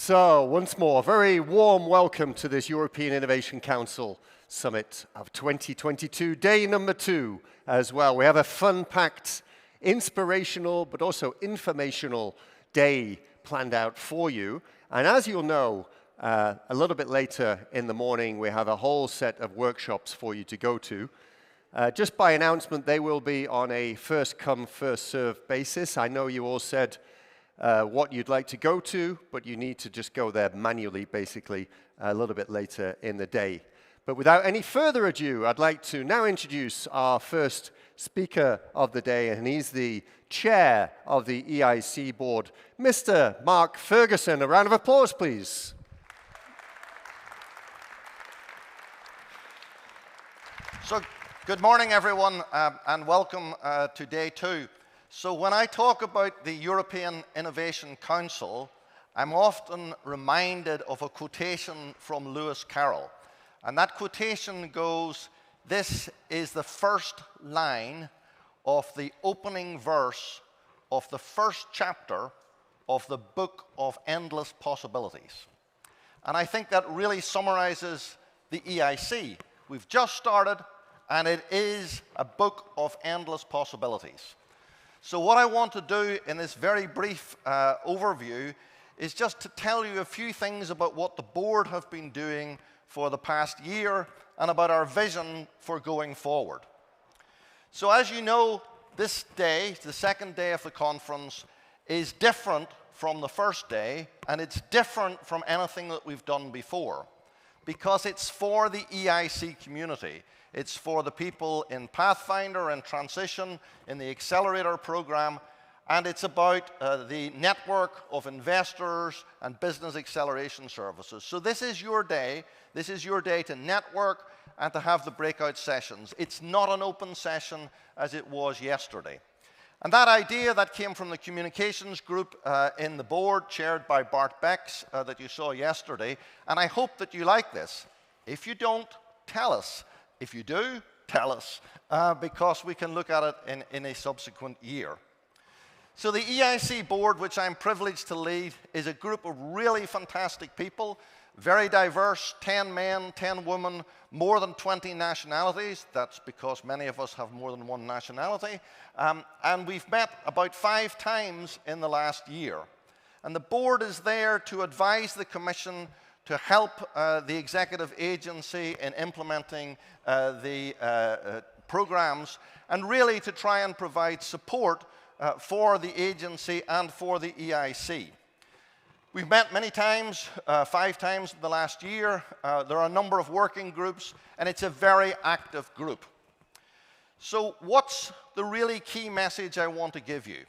So, once more, very warm welcome to this European Innovation Council Summit of 2022, day number 2 as well. We have a fun-packed, inspirational, but also informational day planned out for you. And as you'll know, a little bit later in the morning, we have a whole set of workshops for you to go to. Just by announcement, they will be on a first-come, first-served basis. I know you all said what you'd like to go to, but you need to just go there manually, basically, a little bit later in the day. But without any further ado, I'd like to now introduce our first speaker of the day, and he's the chair of the EIC board, Mr. Mark Ferguson. A round of applause, please. So, good morning, everyone, and welcome to day 2. So when I talk about the European Innovation Council, I'm often reminded of a quotation from Lewis Carroll. And that quotation goes, "This is the first line of the opening verse of the first chapter of the Book of Endless Possibilities." And I think that really summarizes the EIC. We've just started, and it is a book of endless possibilities. So what I want to do in this very brief overview is just to tell you a few things about what the board have been doing for the past year and about our vision for going forward. So as you know, this day, the second day of the conference, is different from the first day, and it's different from anything that we've done before, because it's for the EIC community. It's for the people in Pathfinder and Transition, in the Accelerator program, and it's about the network of investors and business acceleration services. So this is your day. This is your day to network and to have the breakout sessions. It's not an open session as it was yesterday. And that idea that came from the communications group in the board, chaired by Bart Becks, that you saw yesterday, and I hope that you like this. If you don't, tell us. If you do, tell us, because we can look at it in a subsequent year. So the EIC board, which I'm privileged to lead, is a group of really fantastic people, very diverse, 10 men, 10 women, more than 20 nationalities. That's because many of us have more than one nationality. And we've met about 5 times in the last year. And the board is there to advise the Commission, to help the executive agency in implementing the programs, and really to try and provide support for the agency and for the EIC. We've met many times, 5 times in the last year. There are a number of working groups, and it's a very active group. So what's the really key message I want to give you?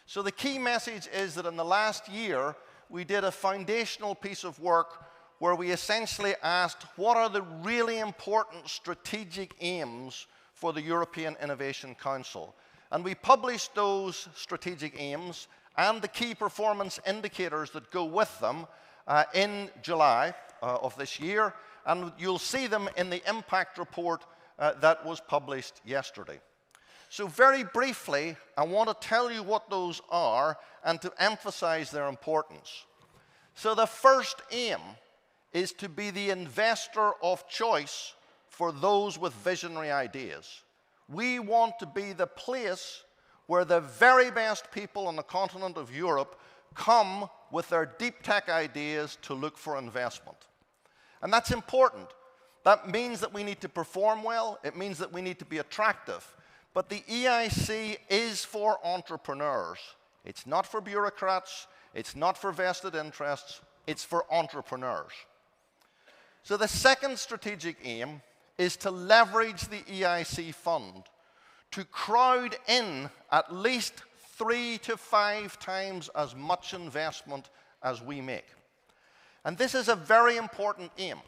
So the key message is that in the last year, we did a foundational piece of work where we essentially asked, what are the really important strategic aims for the European Innovation Council? And we published those strategic aims and the key performance indicators that go with them in July of this year, and you'll see them in the impact report that was published yesterday. So very briefly, I want to tell you what those are and to emphasize their importance. So the first aim is to be the investor of choice for those with visionary ideas. We want to be the place where the very best people on the continent of Europe come with their deep tech ideas to look for investment. And that's important. That means that we need to perform well. It means that we need to be attractive. But the EIC is for entrepreneurs. It's not for bureaucrats. It's not for vested interests. It's for entrepreneurs. So the second strategic aim is to leverage the EIC fund to crowd in at least 3 to 5 times as much investment as we make. And this is a very important aim.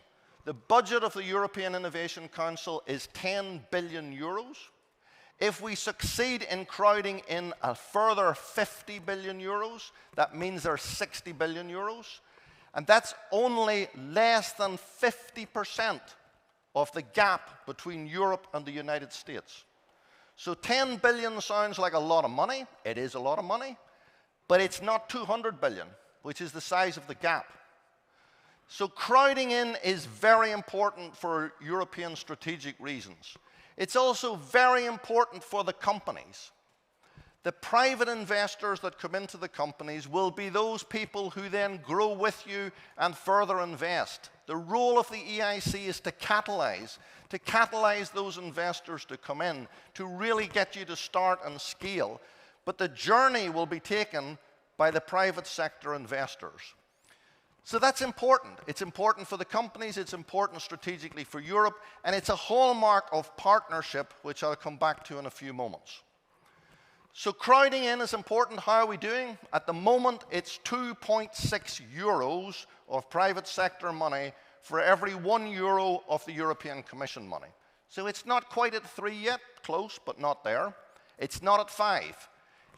The budget of the European Innovation Council is 10 billion euros. If we succeed in crowding in a further 50 billion euros, that means there's 60 billion euros. And that's only less than 50% of the gap between Europe and the United States. So 10 billion sounds like a lot of money. It is a lot of money. But it's not 200 billion, which is the size of the gap. So crowding in is very important for European strategic reasons. It's also very important for the companies. The private investors that come into the companies will be those people who then grow with you and further invest. The role of the EIC is to catalyze those investors to come in, to really get you to start and scale. But the journey will be taken by the private sector investors. So that's important. It's important for the companies, it's important strategically for Europe, and it's a hallmark of partnership, which I'll come back to in a few moments. So crowding in is important. How are we doing? At the moment, it's 2.6 euros of private sector money for every 1 euro of the European Commission money. So it's not quite at 3 yet, close, but not there. It's not at 5.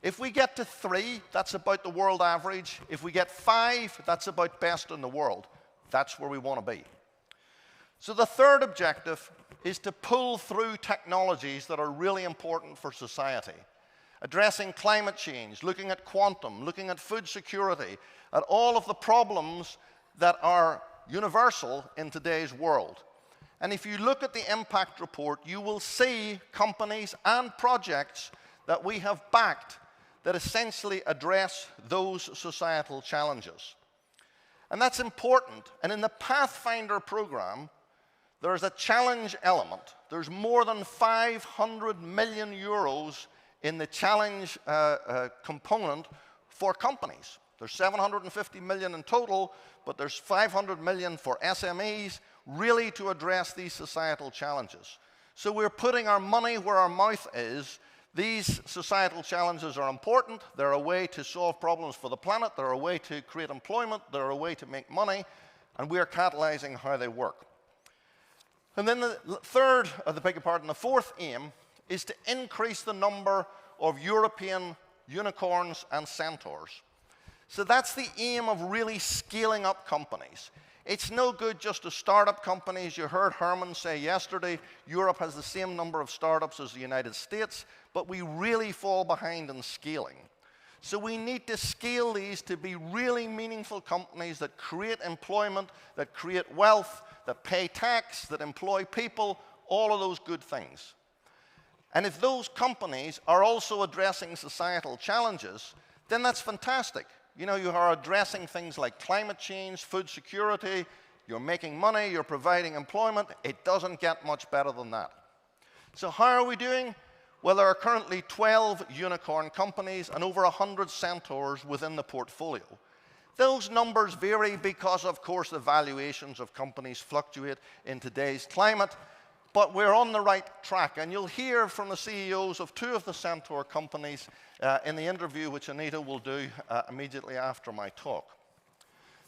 If we get to 3, that's about the world average. If we get 5, that's about best in the world. That's where we want to be. So the third objective is to pull through technologies that are really important for society. Addressing climate change, looking at quantum, looking at food security, at all of the problems that are universal in today's world. And if you look at the impact report, you will see companies and projects that we have backed that essentially address those societal challenges. And that's important. And in the Pathfinder program, there's a challenge element. There's more than 500 million euros in the challenge component for companies. There's 750 million in total, but there's 500 million for SMEs, really to address these societal challenges. So we're putting our money where our mouth is. These societal challenges are important. They're a way to solve problems for the planet. They're a way to create employment. They're a way to make money. And we are catalyzing how they work. And then the fourth aim is to increase the number of European unicorns and centaurs. So that's the aim of really scaling up companies. It's no good just to start up companies. You heard Herman say yesterday, Europe has the same number of startups as the United States, but we really fall behind in scaling. So we need to scale these to be really meaningful companies that create employment, that create wealth, that pay tax, that employ people, all of those good things. And if those companies are also addressing societal challenges, then that's fantastic. You know, you are addressing things like climate change, food security, you're making money, you're providing employment. It doesn't get much better than that. So how are we doing? Well, there are currently 12 unicorn companies and over 100 centaurs within the portfolio. Those numbers vary because, of course, the valuations of companies fluctuate in today's climate. But we're on the right track, and you'll hear from the CEOs of 2 of the Centaur companies in the interview, which Anita will do immediately after my talk.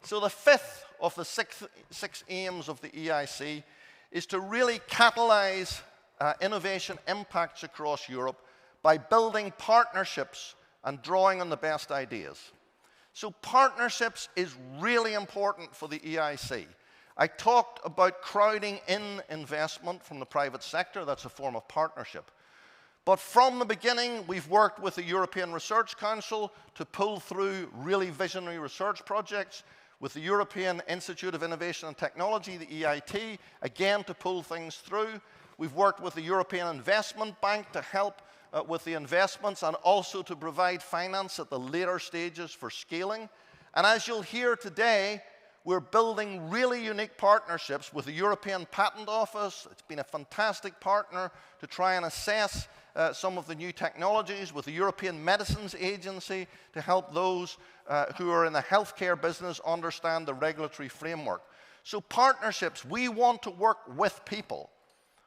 So the fifth of the six aims of the EIC is to really catalyze innovation impacts across Europe by building partnerships and drawing on the best ideas. So partnerships is really important for the EIC. I talked about crowding in investment from the private sector. That's a form of partnership. But from the beginning, we've worked with the European Research Council to pull through really visionary research projects, with the European Institute of Innovation and Technology, the EIT, again to pull things through. We've worked with the European Investment Bank to help with the investments and also to provide finance at the later stages for scaling. And as you'll hear today, we're building really unique partnerships with the European Patent Office. It's been a fantastic partner to try and assess some of the new technologies, with the European Medicines Agency to help those who are in the healthcare business understand the regulatory framework. So partnerships, we want to work with people.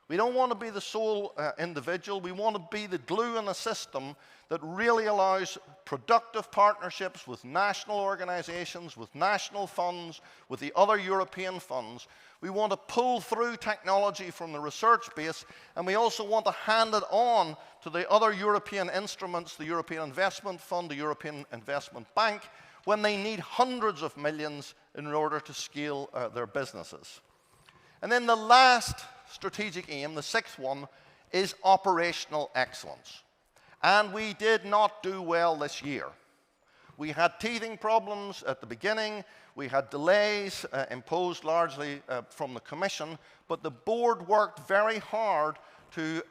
We don't want to be the sole individual. We want to be the glue in the system that really allows productive partnerships with national organizations, with national funds, with the other European funds. We want to pull through technology from the research base, and we also want to hand it on to the other European instruments, the European Investment Fund, the European Investment Bank, when they need hundreds of millions in order to scale their businesses. And then the last strategic aim, the sixth one, is operational excellence. And we did not do well this year. We had teething problems at the beginning. We had delays imposed largely from the Commission, but the board worked very hard to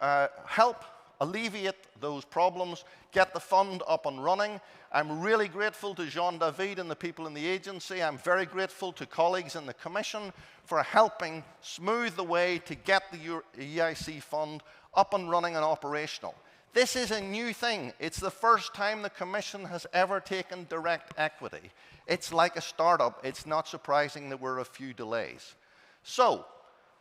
help alleviate those problems, get the fund up and running. I'm really grateful to Jean-David and the people in the agency. I'm very grateful to colleagues in the Commission for helping smooth the way to get the EIC fund up and running and operational. This is a new thing. It's the first time the Commission has ever taken direct equity. It's like a startup. It's not surprising there were a few delays. So,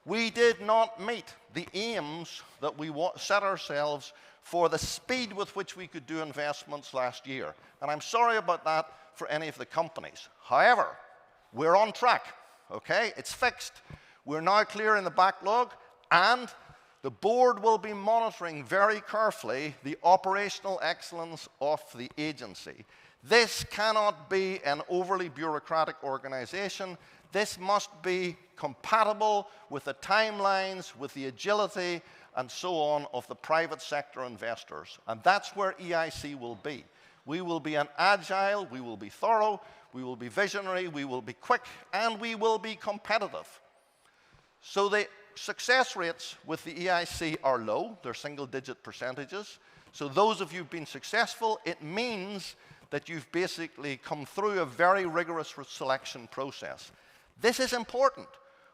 we did not meet the aims that we set ourselves for the speed with which we could do investments last year. And I'm sorry about that for any of the companies. However, we're on track, okay? It's fixed. We're now clear in the backlog, and the board will be monitoring very carefully the operational excellence of the agency. This cannot be an overly bureaucratic organization. This must be compatible with the timelines, with the agility, and so on of the private sector investors. And that's where EIC will be. We will be an agile, we will be thorough, we will be visionary, we will be quick, and we will be competitive. So the success rates with the EIC are low. They're single-digit percentages. So those of you who've been successful, it means that you've basically come through a very rigorous selection process. This is important.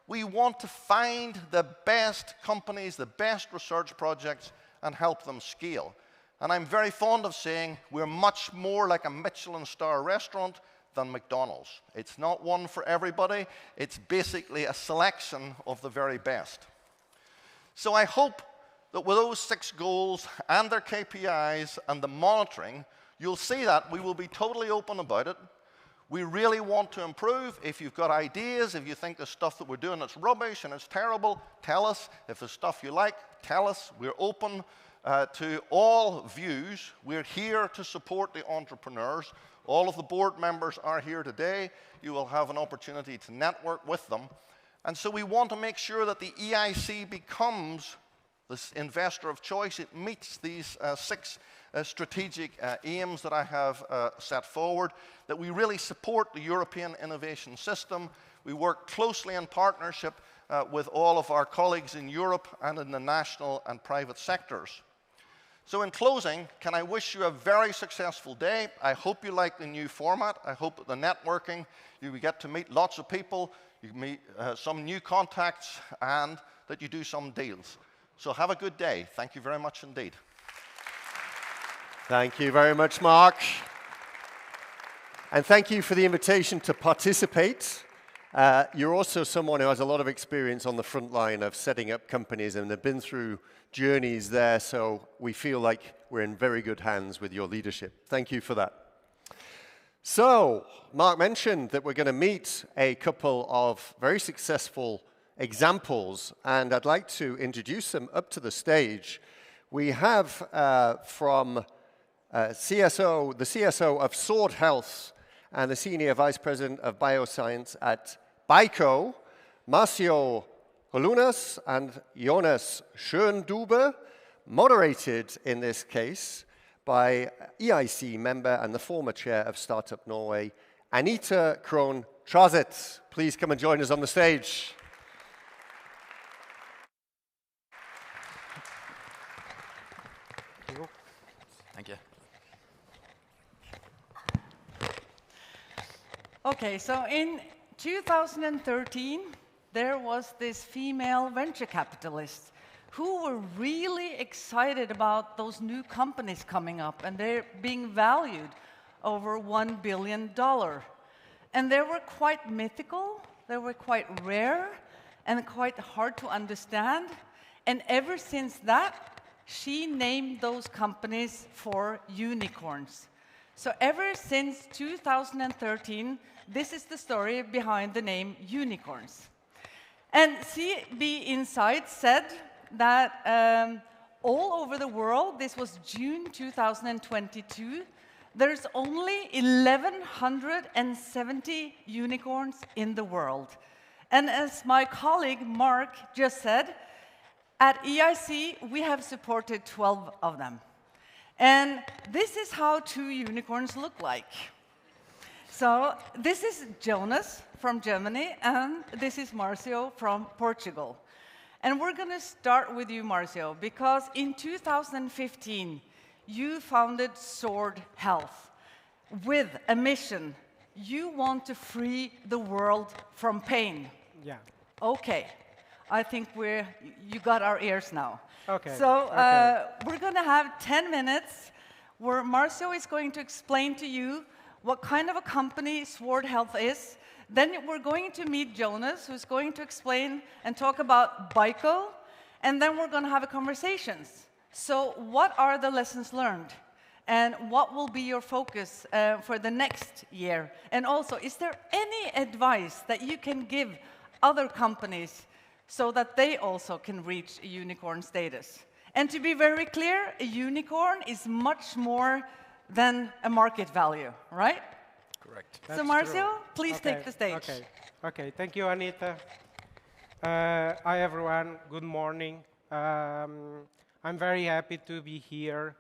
We want to find the best companies, the best research projects, and help them scale. And I'm very fond of saying we're much more like a Michelin star restaurant than McDonald's. It's not one for everybody. It's basically a selection of the very best. So I hope that with those 6 goals and their KPIs and the monitoring, you'll see that we will be totally open about it. We really want to improve. If you've got ideas, if you think the stuff that we're doing is rubbish and it's terrible, tell us. If there's stuff you like, tell us. We're open to all views. We're here to support the entrepreneurs. All of the board members are here today. You will have an opportunity to network with them. And so we want to make sure that the EIC becomes this investor of choice. It meets these 6 strategic aims that I have set forward, that we really support the European innovation system. We work closely in partnership with all of our colleagues in Europe and in the national and private sectors. So in closing, can I wish you a very successful day. I hope you like the new format. I hope that the networking, you get to meet lots of people, you meet some new contacts, and that you do some deals. So have a good day. Thank you very much indeed. Thank you very much, Mark. And thank you for the invitation to participate. You're also someone who has a lot of experience on the front line of setting up companies and have been through journeys there, so we feel like we're in very good hands with your leadership. Thank you for that. So, Mark mentioned that we're going to meet a couple of very successful examples, and I'd like to introduce them up to the stage. We have from the CSO of Sword Health and the Senior Vice President of Biosciences at BICO, Márcio Colunas and Jonas Schöndube, moderated in this case by EIC member and the former chair of Startup Norway, Anita Krohn Traaseth. Please come and join us on the stage. Thank you. Okay, so in 2013, there was this female venture capitalist who were really excited about those new companies coming up, and they're being valued over $1 billion. And they were quite mythical, they were quite rare, and quite hard to understand. And ever since that, she named those companies for unicorns. So ever since 2013, this is the story behind the name unicorns. And CB Insights said that all over the world, this was June 2022, there's only 1,170 unicorns in the world. And as my colleague Mark just said, at EIC, we have supported 12 of them. And this is how 2 unicorns look like. So this is Jonas from Germany, and this is Márcio from Portugal. And we're going to start with you, Márcio, because in 2015, you founded Sword Health with a mission. You want to free the world from pain. Yeah. Okay. I think you got our ears now. Okay. So we're going to have 10 minutes where Márcio is going to explain to you what kind of a company Sword Health is. Then we're going to meet Jonas, who's going to explain and talk about BICO. And then we're going to have a conversations. So what are the lessons learned? And what will be your focus for the next year? And also, is there any advice that you can give other companies so that they also can reach a unicorn status? And to be very clear, a unicorn is much more than a market value, right? Correct. So Márcio, please take the stage. Okay. Thank you, Anita. Hi, everyone. Good morning. I'm very happy to be here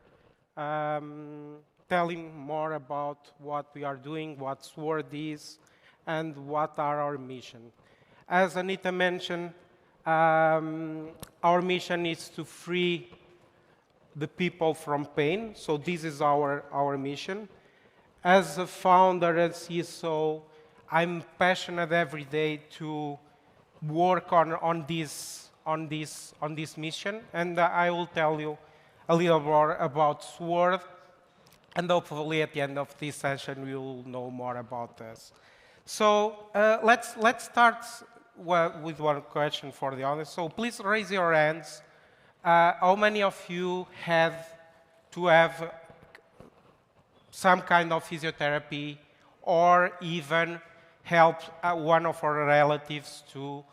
telling more about what we are doing, what SWORD is, and what are our mission. As Anita mentioned, our mission is to free the people from pain. So this is our mission. As a founder and CSO, I'm passionate every day to work on this mission, and I will tell you a little more about SWORD, and hopefully at the end of this session we will know more about this. So let's start with one question for the audience. So please raise your hands. How many of you had to have some kind of physiotherapy or even help one of our relatives to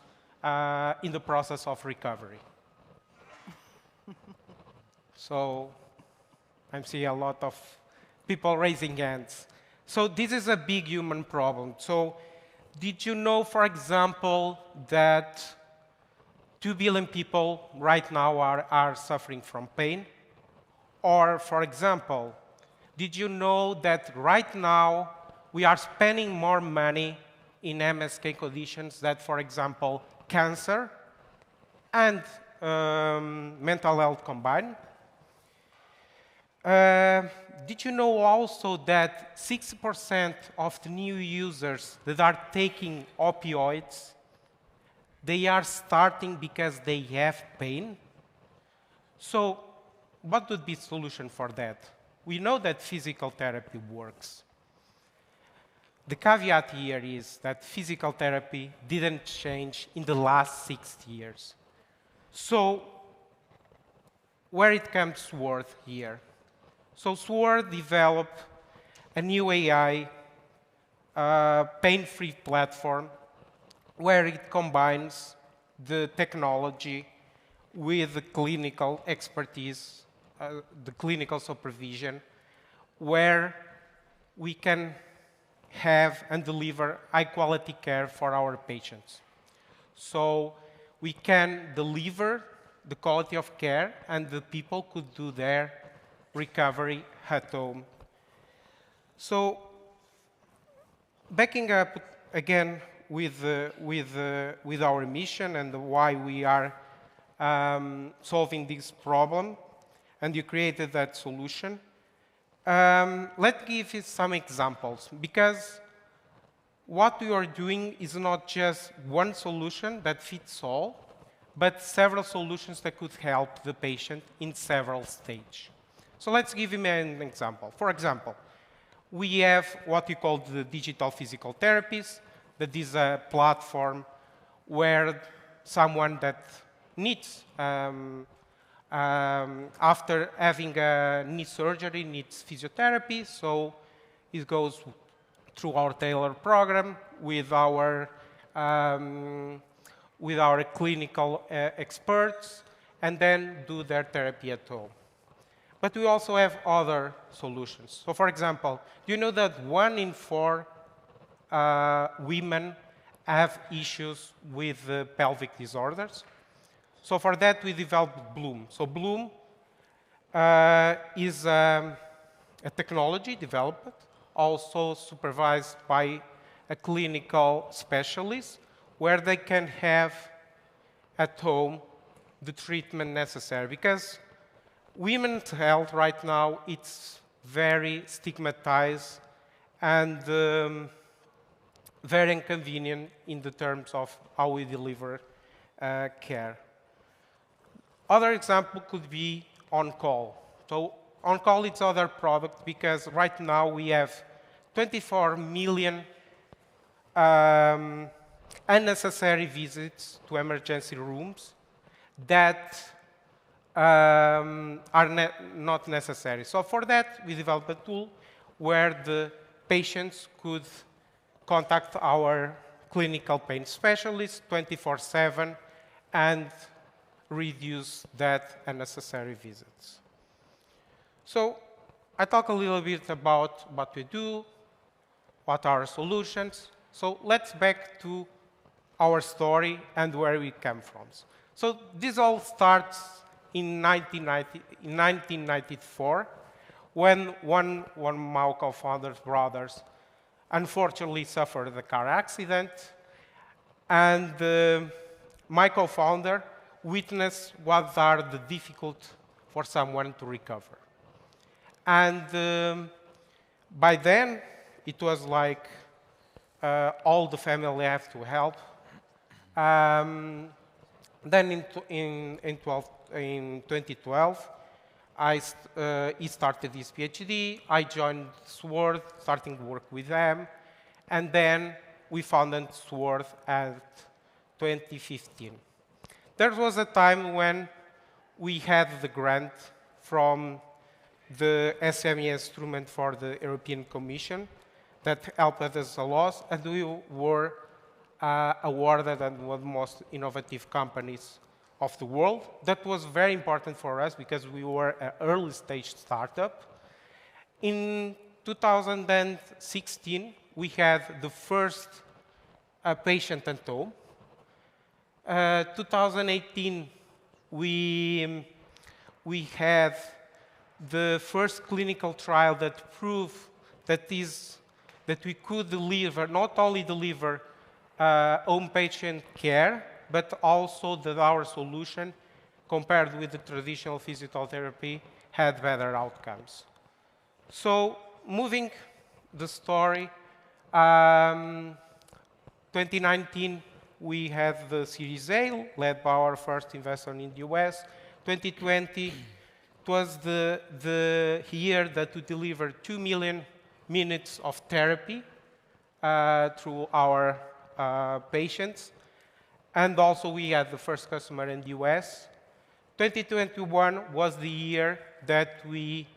in the process of recovery? So I'm seeing a lot of people raising hands. So this is a big human problem. So did you know, for example, that 2 billion people right now are suffering from pain? Or, for example, did you know that right now we are spending more money in MSK conditions than, for example, cancer and mental health combined? Did you know also that 60% of the new users that are taking opioids, they are starting because they have pain? So what would be the solution for that? We know that physical therapy works. The caveat here is that physical therapy didn't change in the last 60 years. So where it comes SWORD here? So SWORD developed a new AI pain-free platform where it combines the technology with the clinical expertise, the clinical supervision, where we can have and deliver high-quality care for our patients. So we can deliver the quality of care, and the people could do their recovery at home. So backing up again with our mission and why we are solving this problem, and you created that solution. Let's give you some examples, because what we are doing is not just one solution that fits all, but several solutions that could help the patient in several stages. So let's give him an example. For example, we have what we call the digital physical therapies. That is a platform where someone that needs, after having a knee surgery, needs physiotherapy. So it goes through our tailored program with our clinical experts, and then do their therapy at home. But we also have other solutions. So for example, do you know that 1 in 4 women have issues with pelvic disorders? So for that, we developed Bloom. So Bloom is a technology developed also supervised by a clinical specialist, where they can have at home the treatment necessary. Because women's health right now, it's very stigmatized and very inconvenient in the terms of how we deliver care. Other example could be on-call. So on-call is other product because right now we have 24 million unnecessary visits to emergency rooms that are not necessary. So for that, we developed a tool where the patients could contact our clinical pain specialist 24/7 and reduce that unnecessary visits. So I talk a little bit about what we do, what are our solutions. So let's back to our story and where we come from. So this all starts in 1994, when one of my co-founders' brothers unfortunately suffered a car accident, and my co-founder witnessed what are the difficult for someone to recover. And by then, it was like all the family have to help. Then in 2012, he started his PhD. I joined Sword, starting to work with them. And then we founded Sword at 2015. There was a time when we had the grant from the SME instrument for the European Commission that helped us a lot, and we were awarded as one of the most innovative companies of the world. That was very important for us because we were an early stage startup. In 2016, we had the first patient at home. 2018, we had the first clinical trial that proved that we could deliver, not only deliver home patient care, but also that our solution, compared with the traditional physiotherapy, had better outcomes. So moving the story, 2019, we had the Series A, led by our first investor in the US. 2020, it was the year that we delivered 2 million minutes of therapy through our patients. And also, we had the first customer in the US. 2021 was the year that we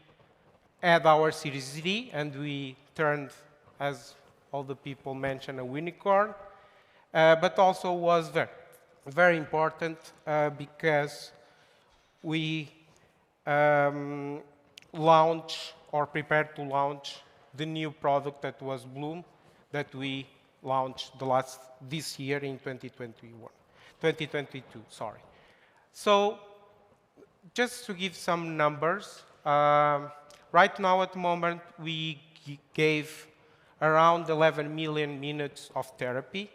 had our Series D, and we turned, as all the people mentioned, a unicorn. But also was very, very important because we launched or prepared to launch the new product that was Bloom, that we launched this year in 2022, sorry. So just to give some numbers, right now at the moment, we gave around 11 million minutes of therapy.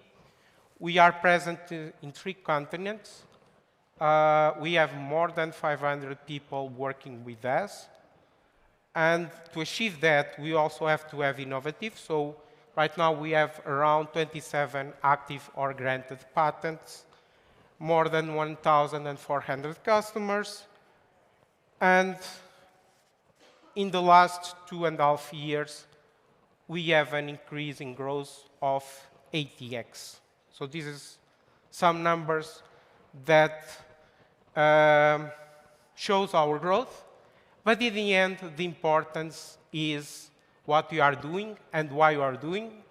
We are present in 3 continents. We have more than 500 people working with us. And to achieve that, we also have to have innovative. So right now, we have around 27 active or granted patents, more than 1,400 customers. And in the last 2.5 years, we have an increase in growth of 80x. So this is some numbers that shows our growth. But in the end, the importance is what we are doing and why we are doing.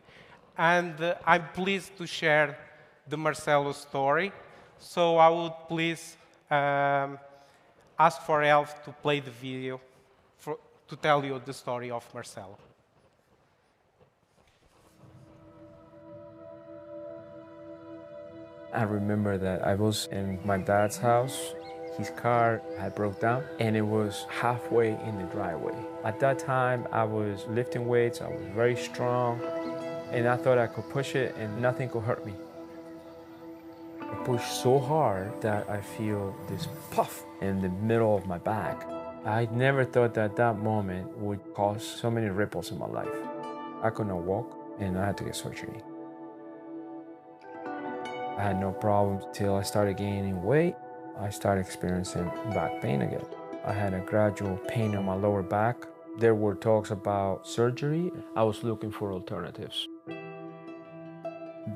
And I'm pleased to share the Marcelo story. So I would please ask for help to play the video to tell you the story of Marcelo. I remember that I was in my dad's house. His car had broke down and it was halfway in the driveway. At that time, I was lifting weights, I was very strong, and I thought I could push it and nothing could hurt me. I pushed so hard that I feel this puff in the middle of my back. I never thought that that moment would cause so many ripples in my life. I could not walk and I had to get surgery. I had no problems till I started gaining weight. I started experiencing back pain again. I had a gradual pain on my lower back. There were talks about surgery. I was looking for alternatives.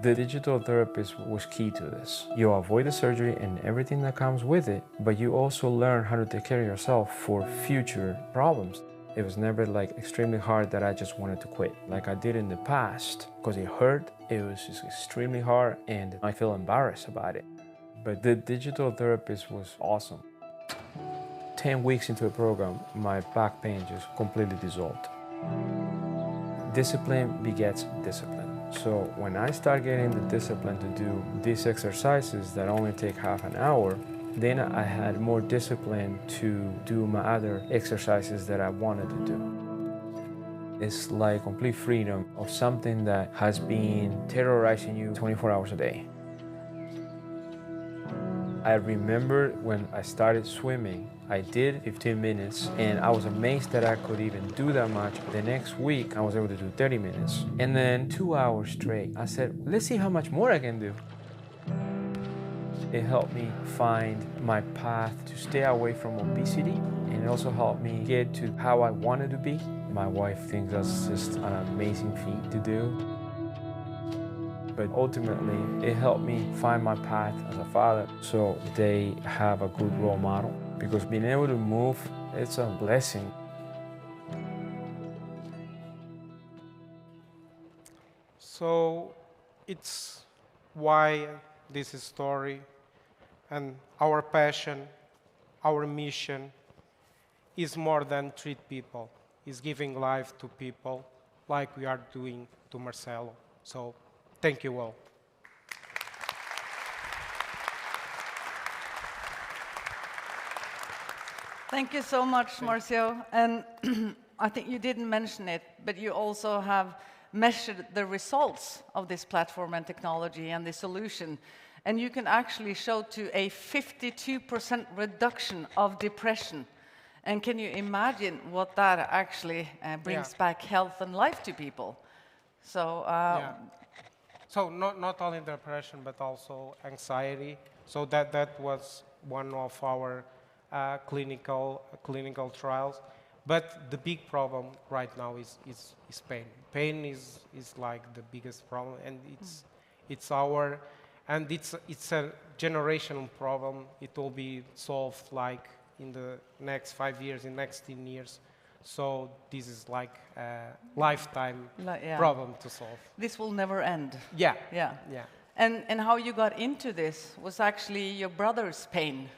The digital therapist was key to this. You avoid the surgery and everything that comes with it, but you also learn how to take care of yourself for future problems. It was never like extremely hard that I just wanted to quit like I did in the past because it hurt. It was just extremely hard and I feel embarrassed about it. But the digital therapist was awesome. 10 weeks into the program, my back pain just completely dissolved. Discipline begets discipline. So when I start getting the discipline to do these exercises that only take half an hour, then I had more discipline to do my other exercises that I wanted to do. It's like complete freedom of something that has been terrorizing you 24 hours a day. I remember when I started swimming, I did 15 minutes and I was amazed that I could even do that much. The next week, I was able to do 30 minutes and then 2 hours straight. I said, let's see how much more I can do. It helped me find my path to stay away from obesity and it also helped me get to how I wanted to be. My wife thinks that's just an amazing feat to do. But ultimately, it helped me find my path as a father so they have a good role model. Because being able to move, it's a blessing. So it's why this story and our passion, our mission is more than treat people. It's giving life to people like we are doing to Marcelo. So thank you all. Thank you so much, Márcio. And I think you didn't mention it, but you also have measured the results of this platform and technology and the solution. And you can actually show to a 52% reduction of depression. And can you imagine what that actually brings back health and life to people? So, So not only depression, but also anxiety. So that was one of our clinical trials. But the big problem right now is pain. Pain is like the biggest problem, and it's a generational problem. It will be solved like in the next 5 years, in next 10 years. So this is like a lifetime problem to solve. This will never end. Yeah. And how you got into this was actually your brother's pain.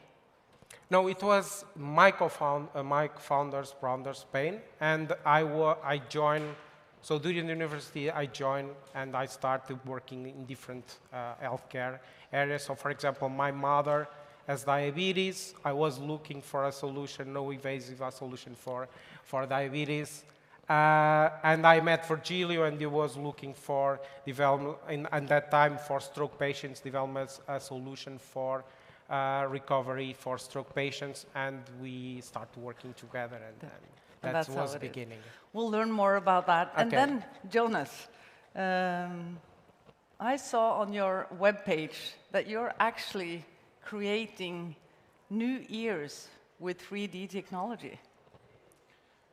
No, it was my co-founder's brother's pain, and I joined. So during the university, I joined and I started working in different healthcare areas. So, for example, my mother has diabetes. I was looking for a solution, no invasive solution for diabetes. And I met Virgilio, and he was looking for development, at that time, for stroke patients, development a solution for recovery for stroke patients, and we started working together, and that was the beginning. We'll learn more about that. Okay. And then, Jonas, I saw on your webpage that you're actually creating new ears with 3D technology.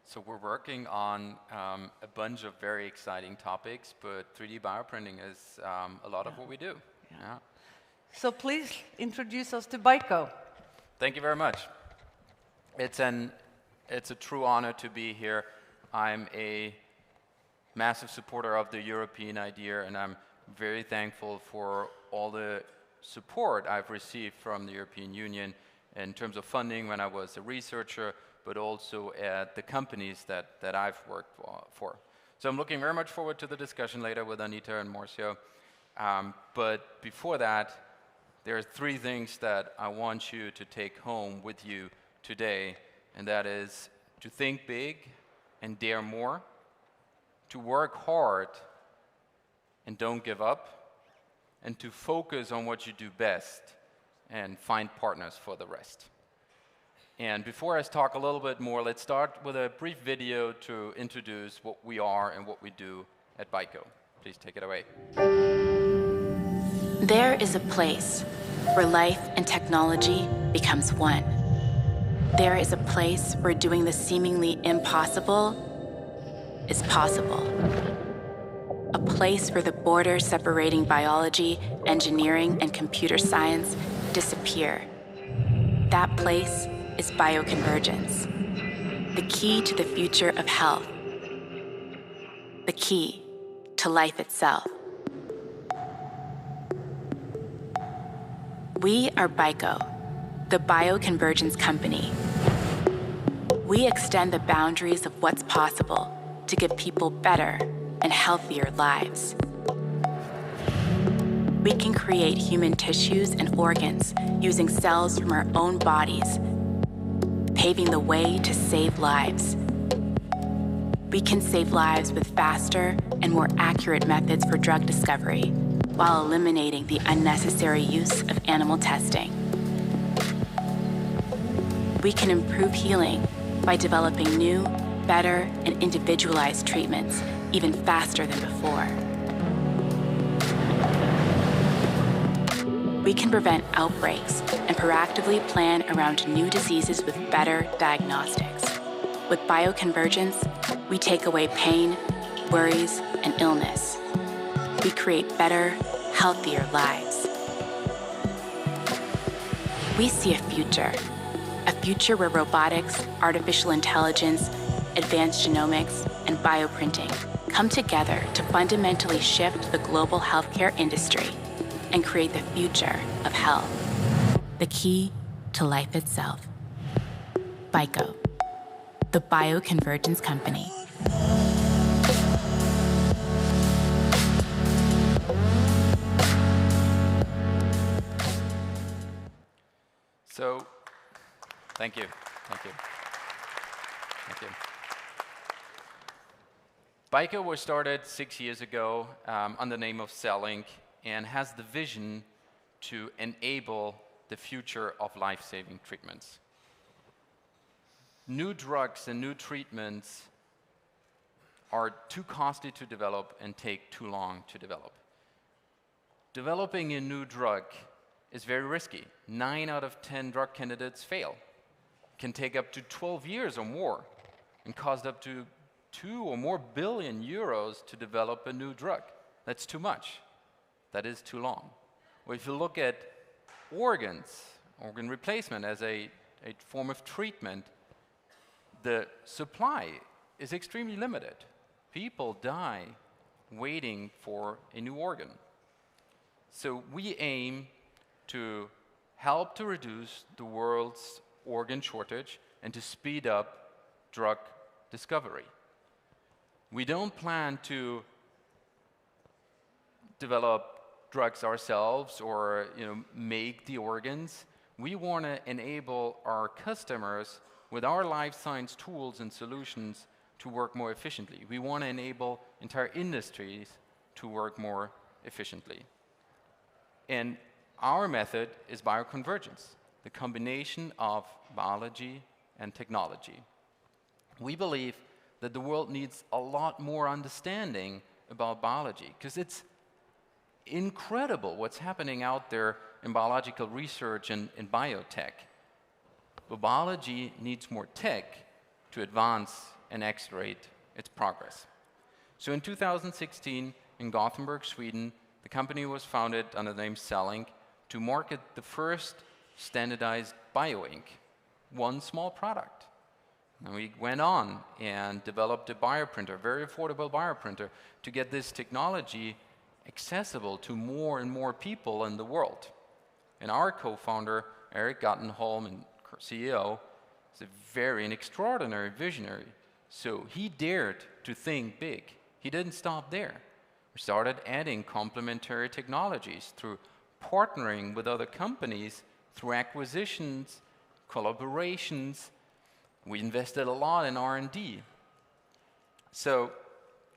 So we're working on a bunch of very exciting topics, but 3D bioprinting is a lot of what we do. Yeah. So please introduce us to BICO. Thank you very much. It's a true honor to be here. I'm a massive supporter of the European idea, and I'm very thankful for all the support I've received from the European Union in terms of funding when I was a researcher, but also at the companies that I've worked for. So I'm looking very much forward to the discussion later with Anita and Márcio. But before that, there are three things that I want you to take home with you today, and that is to think big and dare more, to work hard and don't give up, and to focus on what you do best and find partners for the rest. And before I talk a little bit more, let's start with a brief video to introduce what we are and what we do at BICO. Please take it away. There is a place where life and technology becomes one. There is a place where doing the seemingly impossible is possible. A place where the borders separating biology, engineering, and computer science disappear. That place is bioconvergence, the key to the future of health, the key to life itself. We are BICO, the Bioconvergence Company. We extend the boundaries of what's possible to give people better and healthier lives. We can create human tissues and organs using cells from our own bodies, paving the way to save lives. We can save lives with faster and more accurate methods for drug discovery, while eliminating the unnecessary use of animal testing. We can improve healing by developing new, better, and individualized treatments even faster than before. We can prevent outbreaks and proactively plan around new diseases with better diagnostics. With bioconvergence, we take away pain, worries, and illness. We create better, healthier lives. We see a future where robotics, artificial intelligence, advanced genomics, and bioprinting come together to fundamentally shift the global healthcare industry and create the future of health, the key to life itself. BICO, the Bioconvergence Company. So, thank you. Thank you. Thank you. BICO was started 6 years ago under the name of CellLink and has the vision to enable the future of life-saving treatments. New drugs and new treatments are too costly to develop and take too long to develop. Developing a new drug is very risky. 9 out of 10 drug candidates fail. It can take up to 12 years or more and cost up to 2 or more billion euros to develop a new drug. That's too much. That is too long. Well, if you look at organ replacement as a form of treatment, the supply is extremely limited. People die waiting for a new organ. So we aim to help to reduce the world's organ shortage and to speed up drug discovery. We don't plan to develop drugs ourselves or make the organs. We want to enable our customers with our life science tools and solutions to work more efficiently. We want to enable entire industries to work more efficiently. And our method is bioconvergence, the combination of biology and technology. We believe that the world needs a lot more understanding about biology, because it's incredible what's happening out there in biological research and in biotech. But biology needs more tech to advance and accelerate its progress. So in 2016, in Gothenburg, Sweden, the company was founded under the name CellLink to market the first standardized bioink, one small product. And we went on and developed a bioprinter, a very affordable bioprinter, to get this technology accessible to more and more people in the world. And our co-founder, Eric Gottenholm, and CEO, is an extraordinary visionary. So he dared to think big. He didn't stop there. We started adding complementary technologies through partnering with other companies through acquisitions, collaborations. We invested a lot in R&D. So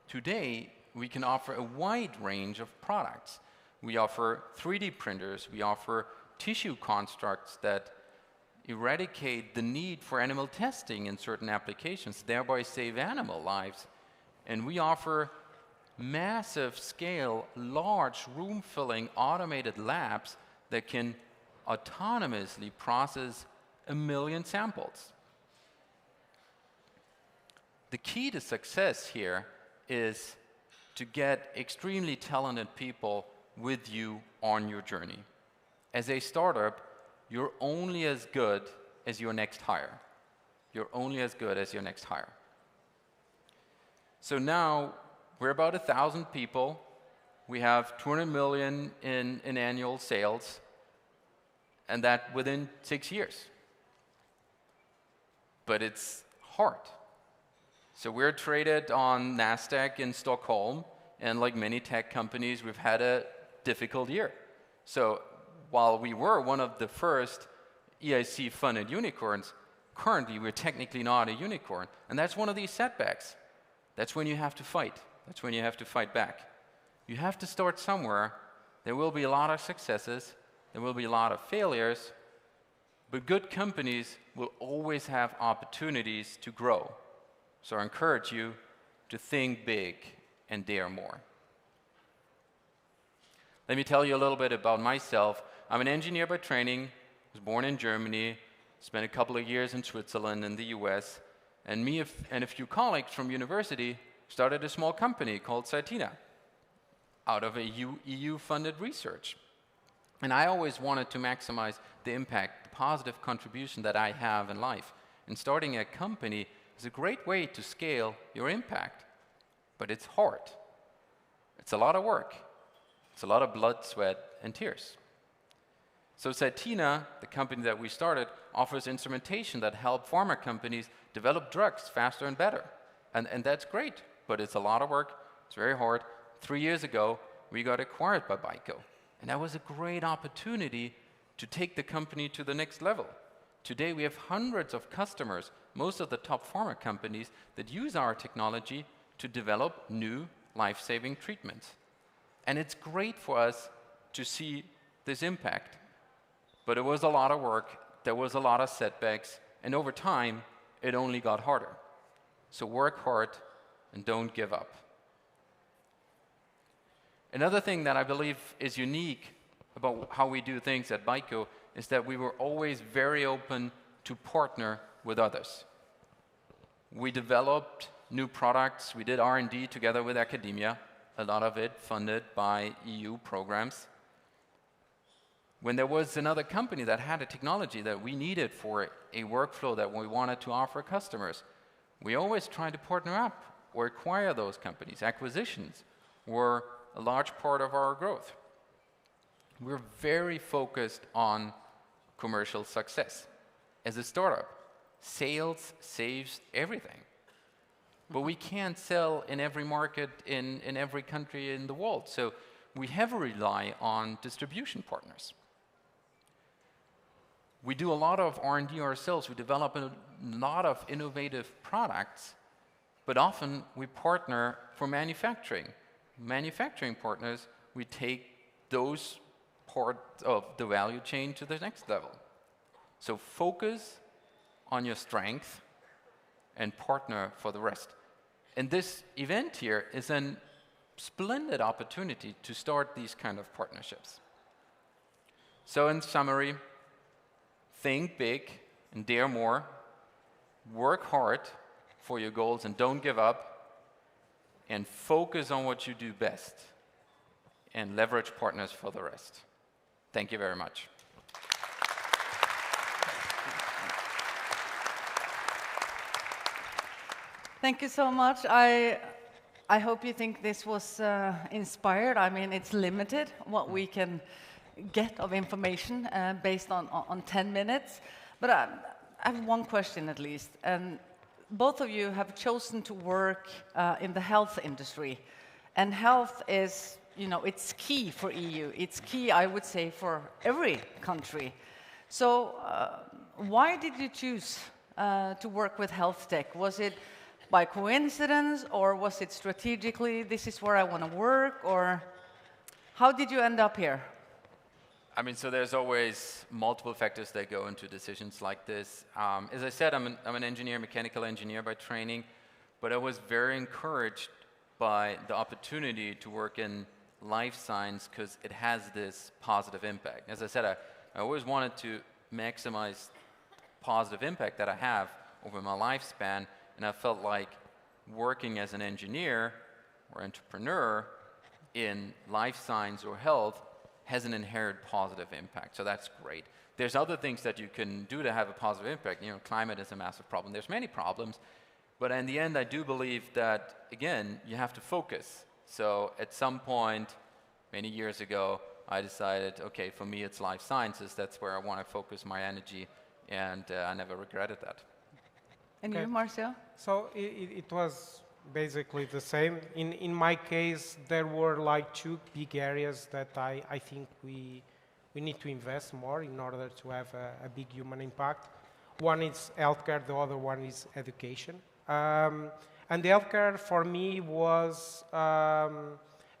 today, we can offer a wide range of products. We offer 3D printers, we offer tissue constructs that eradicate the need for animal testing in certain applications, thereby save animal lives. And we offer massive scale, large room-filling automated labs that can autonomously process 1 million samples. The key to success here is to get extremely talented people with you on your journey. As a startup, you're only as good as your next hire. You're only as good as your next hire. So now we're about 1,000 people. We have 200 million in annual sales, and that within 6 years. But it's hard. So we're traded on NASDAQ in Stockholm, and like many tech companies, we've had a difficult year. So while we were one of the first EIC-funded unicorns, currently we're technically not a unicorn. And that's one of these setbacks. That's when you have to fight. That's when you have to fight back. You have to start somewhere. There will be a lot of successes. There will be a lot of failures. But good companies will always have opportunities to grow. So I encourage you to think big and dare more. Let me tell you a little bit about myself. I'm an engineer by training. I was born in Germany, spent a couple of years in Switzerland and the US, and me and a few colleagues from university started a small company called Cytina out of a EU-funded research. And I always wanted to maximize the impact, the positive contribution that I have in life. And starting a company is a great way to scale your impact, but it's hard. It's a lot of work. It's a lot of blood, sweat, and tears. So Cytina, the company that we started, offers instrumentation that help pharma companies develop drugs faster and better. And that's great, but it's a lot of work. It's very hard. 3 years ago, we got acquired by BICO. And that was a great opportunity to take the company to the next level. Today, we have hundreds of customers, most of the top pharma companies, that use our technology to develop new life-saving treatments. And it's great for us to see this impact. But it was a lot of work, there was a lot of setbacks, and over time, it only got harder. So work hard and don't give up. Another thing that I believe is unique about how we do things at BICO is that we were always very open to partner with others. We developed new products, we did R&D together with academia, a lot of it funded by EU programs. When there was another company that had a technology that we needed for a workflow that we wanted to offer customers, we always tried to partner up or acquire those companies. Acquisitions were a large part of our growth. We're very focused on commercial success. As a startup, sales saves everything. But we can't sell in every market in every country in the world, so we heavily rely on distribution partners. We do a lot of R&D ourselves. We develop a lot of innovative products, but often we partner for manufacturing. Manufacturing partners, we take those parts of the value chain to the next level. So focus on your strength and partner for the rest. And this event here is a splendid opportunity to start these kind of partnerships. So in summary, think big and dare more, work hard for your goals and don't give up, and focus on what you do best, and leverage partners for the rest. Thank you very much. Thank you so much. I hope you think this was inspired. I mean, it's limited what we can get of information based on 10 minutes. But I have one question at least. And both of you have chosen to work in the health industry. And health is you know, it's key for EU. It's key, I would say, for every country. So why did you choose to work with health tech? Was it by coincidence, or was it strategically, this is where I want to work, or how did you end up here? I mean, so there's always multiple factors that go into decisions like this. As I said, I'm an engineer, mechanical engineer by training, but I was very encouraged by the opportunity to work in life science because it has this positive impact. As I said, I always wanted to maximize positive impact that I have over my lifespan, and I felt like working as an engineer or entrepreneur in life science or health has an inherent positive impact, so that's great. There's other things that you can do to have a positive impact. You know, climate is a massive problem. There's many problems, but in the end, I do believe that, again, you have to focus. So at some point, many years ago, I decided, okay, for me it's life sciences, that's where I want to focus my energy, and I never regretted that. And you, Márcio? So it was basically the same. In my case, there were like two big areas that I think we need to invest more in order to have a big human impact. One is healthcare, the other one is education. And the healthcare for me was,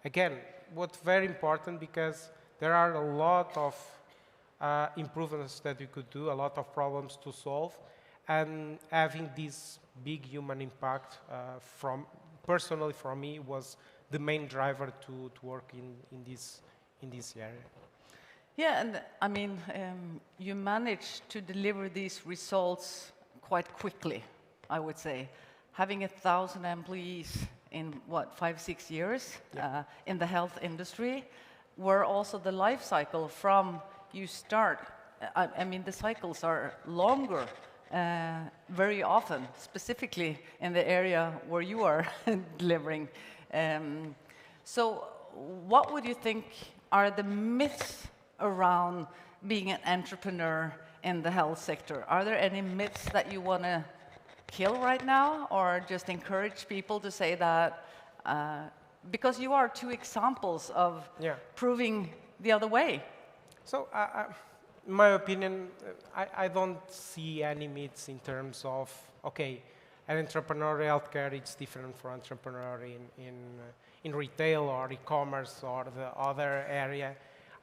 again, what's very important because there are a lot of improvements that we could do, a lot of problems to solve, and having this big human impact personally for me was the main driver to work in this area. Yeah, and I mean, you managed to deliver these results quite quickly, I would say. Having 1,000 employees in, what, 5-6 years in the health industry, where also the life cycle from you start, I mean, the cycles are longer very often, specifically in the area where you are delivering. So what would you think are the myths around being an entrepreneur in the health sector? Are there any myths that you want to kill right now, or just encourage people to say that, because you are two examples of proving the other way? So in my opinion, I don't see any myths in terms of, okay, an entrepreneur healthcare, it's different from entrepreneur in retail or e-commerce or the other area.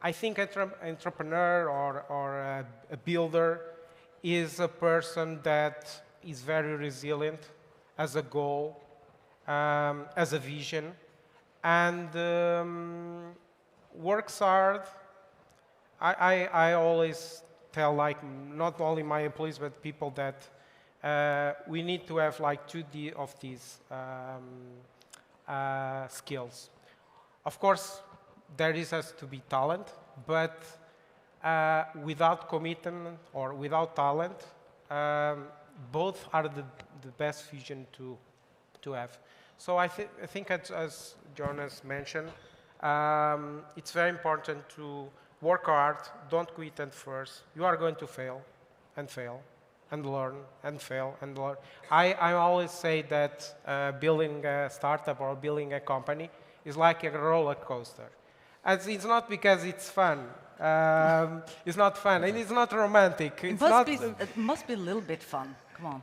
I think entrepreneur or a builder is a person that is very resilient, has a goal, has a vision, and works hard. I always tell, like, not only my employees, but people that we need to have like 2 of these skills. Of course, there has to be talent, but without commitment or without talent, both are the best vision to have. So I think as Jonas mentioned, it's very important to work hard, don't quit at first. You are going to fail and fail and learn and fail and learn. I always say that building a startup or building a company is like a roller coaster. And it's not because it's fun. It's not fun, and it's not romantic. It must be a little bit fun. Come on.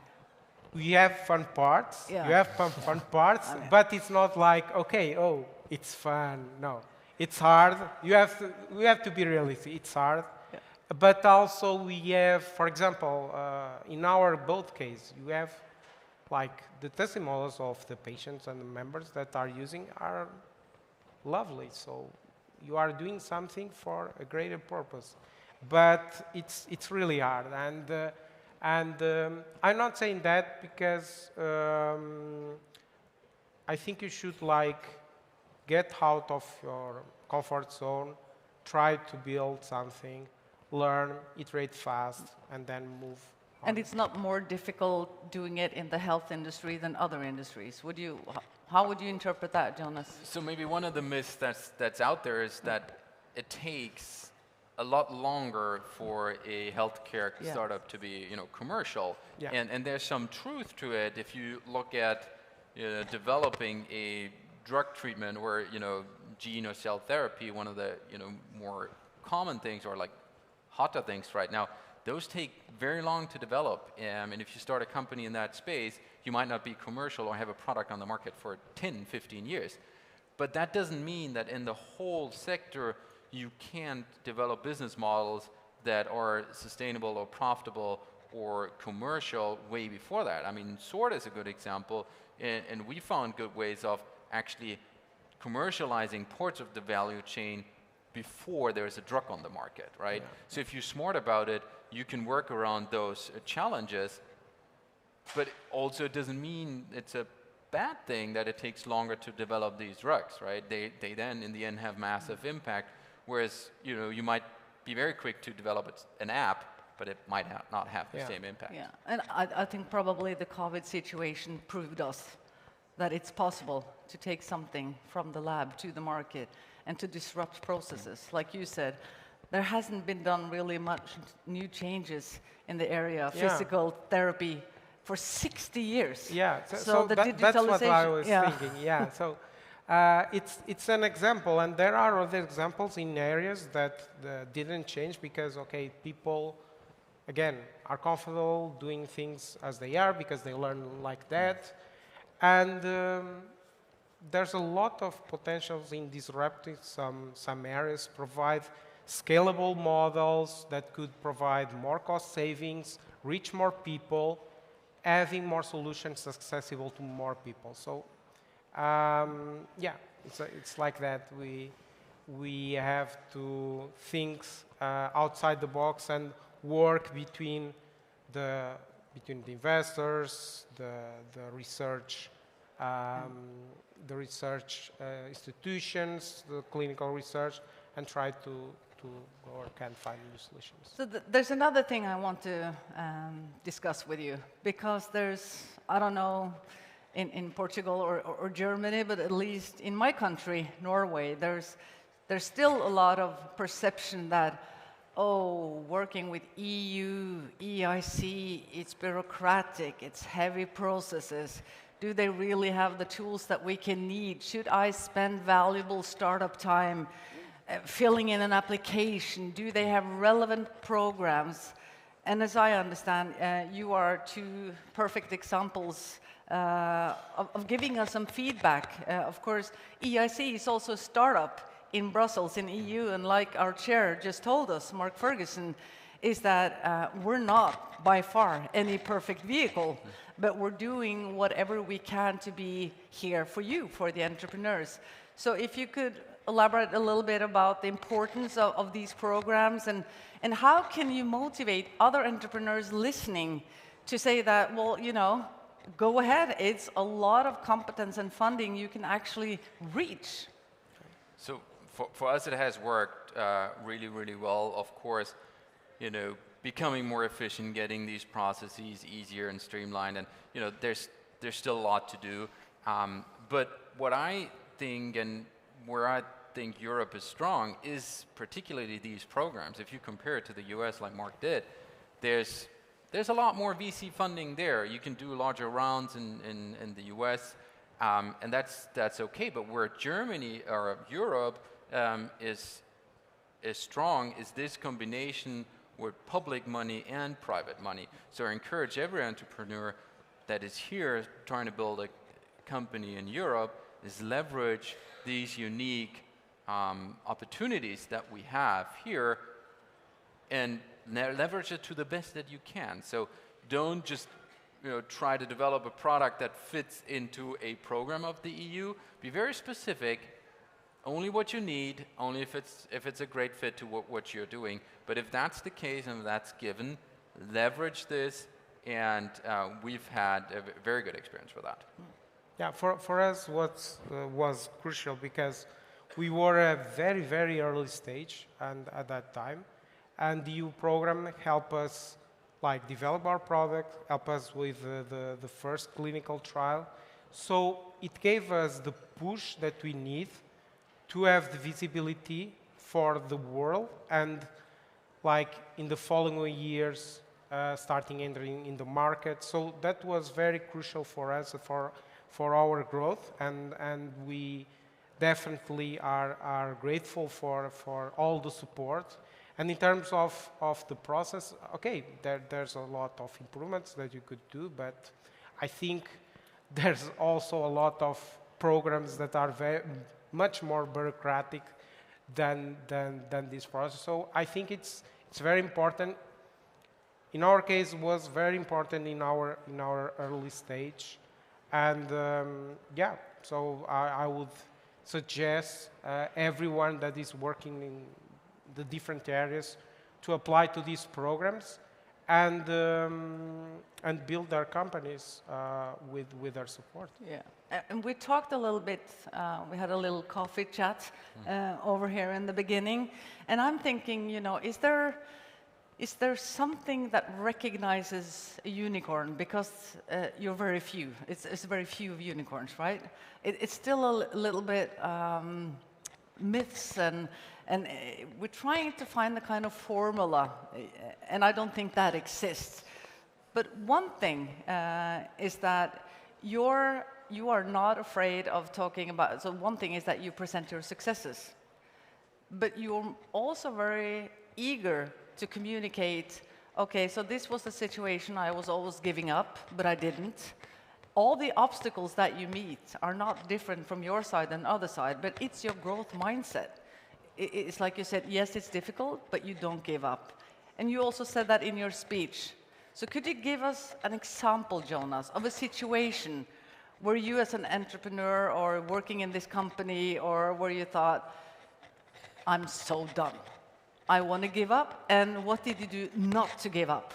We have fun parts. Yeah. You have fun parts, but it's not like, okay, oh, it's fun. No. It's hard. We have to be realistic. It's hard. Yeah. But also we have, for example, in our both case, you have like the testimonials of the patients and the members that are using are lovely. So you are doing something for a greater purpose. But it's really hard. And I'm not saying that because I think you should like get out of your comfort zone, try to build something, learn, iterate fast, and then move on. And it's not more difficult doing it in the health industry than other industries. How would you interpret that, Jonas? So maybe one of the myths that's out there is that it takes a lot longer for a healthcare startup to be, commercial. Yeah. And there's some truth to it if you look at developing a drug treatment where, gene or cell therapy, one of the more common things or like hotter things right now, those take very long to develop. And if you start a company in that space, you might not be commercial or have a product on the market for 10, 15 years. But that doesn't mean that in the whole sector, you can't develop business models that are sustainable or profitable or commercial way before that. I mean, SWORD is a good example, and we found good ways of actually commercializing parts of the value chain before there's a drug on the market, right? Yeah. So if you're smart about it, you can work around those challenges, but also it doesn't mean it's a bad thing that it takes longer to develop these drugs, right? They then, in the end, have massive impact, whereas, you might be very quick to develop an app, but it might not have the same impact. Yeah, and I think probably the COVID situation proved us that it's possible to take something from the lab to the market and to disrupt processes. Like you said, there hasn't been done really much new changes in the area of physical therapy for 60 years. Yeah, so the digitalization, that's what I was thinking, yeah. So it's an example, and there are other examples in areas that didn't change because, okay, people, again, are comfortable doing things as they are because they learn like that. And there's a lot of potentials in disrupting some areas, provide scalable models that could provide more cost savings, reach more people, having more solutions accessible to more people. So, yeah, it's like that. We have to think outside the box and work between the investors, the research institutions, the clinical research, and try to work and find new solutions. So there's another thing I want to discuss with you, because there's, I don't know, in Portugal or Germany, but at least in my country, Norway, there's still a lot of perception that, oh, working with EU, EIC, it's bureaucratic, it's heavy processes. Do they really have the tools that we can need? Should I spend valuable startup time filling in an application? Do they have relevant programs? And as I understand, you are two perfect examples of giving us some feedback. Of course, EIC is also a startup in Brussels, in EU, and like our chair just told us, Mark Ferguson, is that we're not by far any perfect vehicle, but we're doing whatever we can to be here for you, for the entrepreneurs. So if you could elaborate a little bit about the importance of these programs, and how can you motivate other entrepreneurs listening to say that, well, go ahead, it's a lot of competence and funding you can actually reach. So for us, it has worked really, really well. Of course, becoming more efficient, getting these processes easier and streamlined, and there's still a lot to do. But what I think, and where I think Europe is strong, is particularly these programs. If you compare it to the US, like Mark did, there's a lot more VC funding there. You can do larger rounds in the US, and that's okay. But where Germany or Europe is strong is this combination with public money and private money. So I encourage every entrepreneur that is here trying to build a company in Europe is leverage these unique opportunities that we have here and leverage it to the best that you can. So don't just try to develop a product that fits into a program of the EU. Be very specific. Only what you need, only if it's a great fit to what you're doing. But if that's the case and that's given, leverage this, and we've had a very good experience with that. Yeah, for us, what was crucial, because we were at a very, very early stage and at that time, and the EU program helped us develop our product, help us with the first clinical trial. So it gave us the push that we need to have the visibility for the world, and in the following years, starting entering in the market. So that was very crucial for us, for our growth, and we definitely are grateful for all the support. And in terms of the process, okay, there's a lot of improvements that you could do, but I think there's also a lot of programs that are much more bureaucratic than this process. So I think it's very important. In our case, it was very important in our early stage, and yeah. So I would suggest everyone that is working in the different areas to apply to these programs and build their companies with their support. Yeah, and we talked a little bit, we had a little coffee chat over here in the beginning, and I'm thinking, you know, is there something that recognizes a unicorn? Because you're very few. It's very few unicorns, right? It's still a little bit myths, and we're trying to find the kind of formula, and I don't think that exists. But one thing is that you are not afraid of talking about. So one thing is that you present your successes, but you're also very eager to communicate, okay, so this was the situation I was always giving up, but I didn't. All the obstacles that you meet are not different from your side and other side, but it's your growth mindset. It's like you said, yes, it's difficult, but you don't give up. And you also said that in your speech. So could you give us an example, Jonas, of a situation where you as an entrepreneur or working in this company, or where you thought, I'm so done, I want to give up, and what did you do not to give up?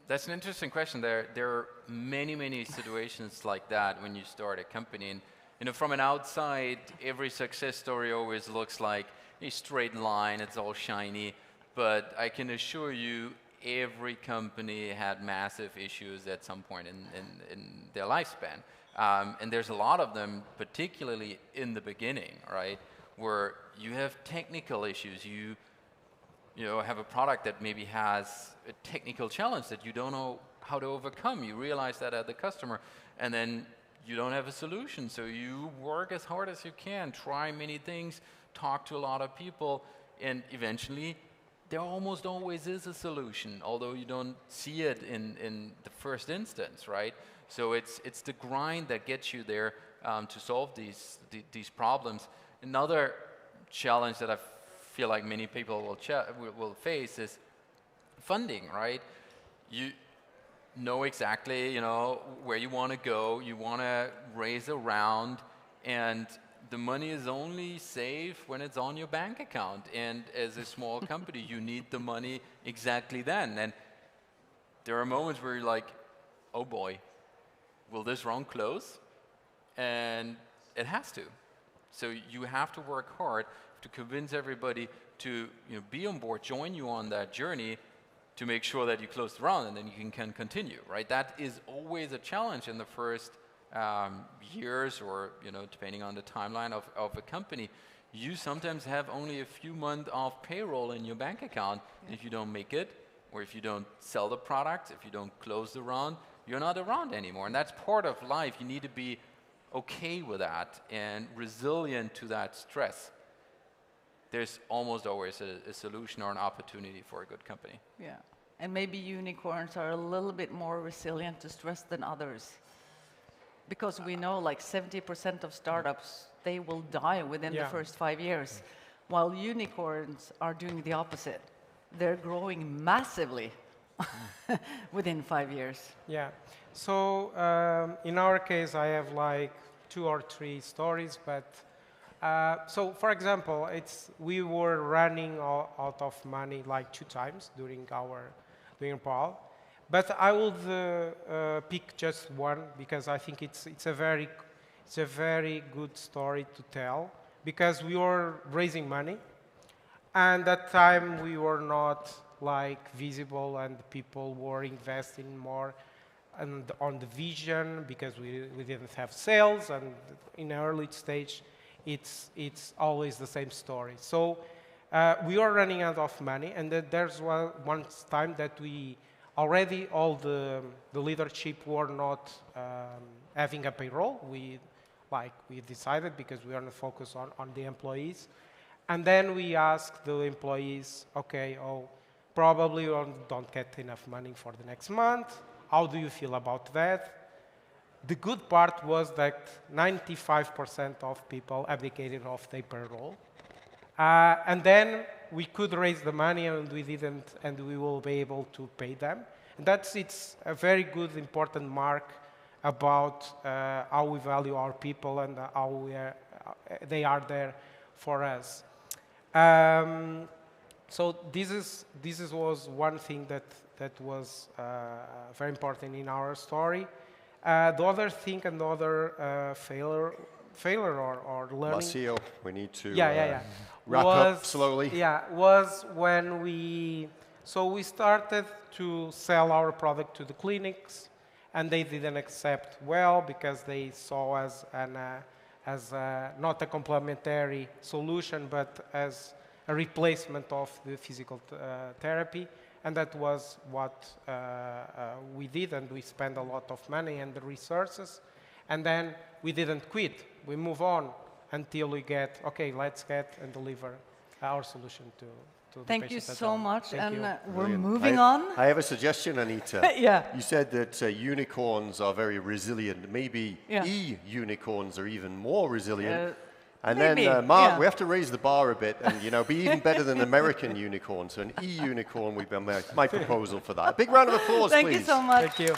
That's an interesting question. There are many situations like that when you start a company. And you know, from an outside, every success story always looks like a straight line. It's all shiny. But I can assure you, every company had massive issues at some point in their lifespan. And there's a lot of them, particularly in the beginning, right? Where you have technical issues. You know, have a product that maybe has a technical challenge that you don't know how to overcome. You realize that at the customer, and then you don't have a solution. So you work as hard as you can, try many things, talk to a lot of people, and eventually there almost always is a solution, although you don't see it in the first instance, right? So it's the grind that gets you there to solve these problems. Another challenge that I feel like many people will face is funding, right? You know exactly, you know, where you want to go. You want to raise a round, and the money is only safe when it's on your bank account. And as a small company, you need the money exactly then. And there are moments where you're like, oh boy, will this round close? And it has to. So you have to work hard to convince everybody to, you know, be on board, join you on that journey to make sure that you close the round, and then you can continue, right? That is always a challenge in the first years, or, you know, depending on the timeline of a company. You sometimes have only a few months of payroll in your bank account. Yeah. If you don't make it, or if you don't sell the product, if you don't close the round, you're not around anymore. And that's part of life. You need to be okay with that and resilient to that stress. There's almost always a solution or an opportunity for a good company. Yeah, and maybe unicorns are a little bit more resilient to stress than others. Because we know like 70% of startups, they will die within the first 5 years, while unicorns are doing the opposite. They're growing massively within 5 years. Yeah, so in our case, I have like 2 or 3 stories, but so for example, we were running out of money like 2 times during Paul. But I would pick just one, because I think it's a very good story to tell, because we were raising money, and that time we were not like visible, and people were investing more on the vision, because we didn't have sales, and in an early stage it's always the same story. So we were running out of money, and there's one time that we already all the leadership were not having a payroll. like we decided, because we want to focus on the employees. And then we asked the employees, okay, probably you don't get enough money for the next month. How do you feel about that? The good part was that 95% of people abdicated of their payroll. And then we could raise the money, and we didn't, and we will be able to pay them. And it's a very good, important mark about how we value our people and how they are there for us. So this was one thing that was very important in our story. The other thing, another failure or learning. Márcio, we need to wrap up slowly. Yeah, was when we started to sell our product to the clinics, and they didn't accept well because they saw us as not a complementary solution, but as a replacement of the physical therapy. And that was what we did, and we spent a lot of money and the resources. And then we didn't quit. We move on until we get, okay, let's get and deliver our solution to the Thank patients you at so home. much. Thank And you. we're Brilliant. moving on. I have a suggestion, Anita. Yeah. You said that unicorns are very resilient. Maybe e-unicorns are even more resilient. And maybe, then, Mark, we have to raise the bar a bit and, be even better than American unicorns. So an e-unicorn would be my proposal for that. A big round of applause, Thank please. you so much. Thank you.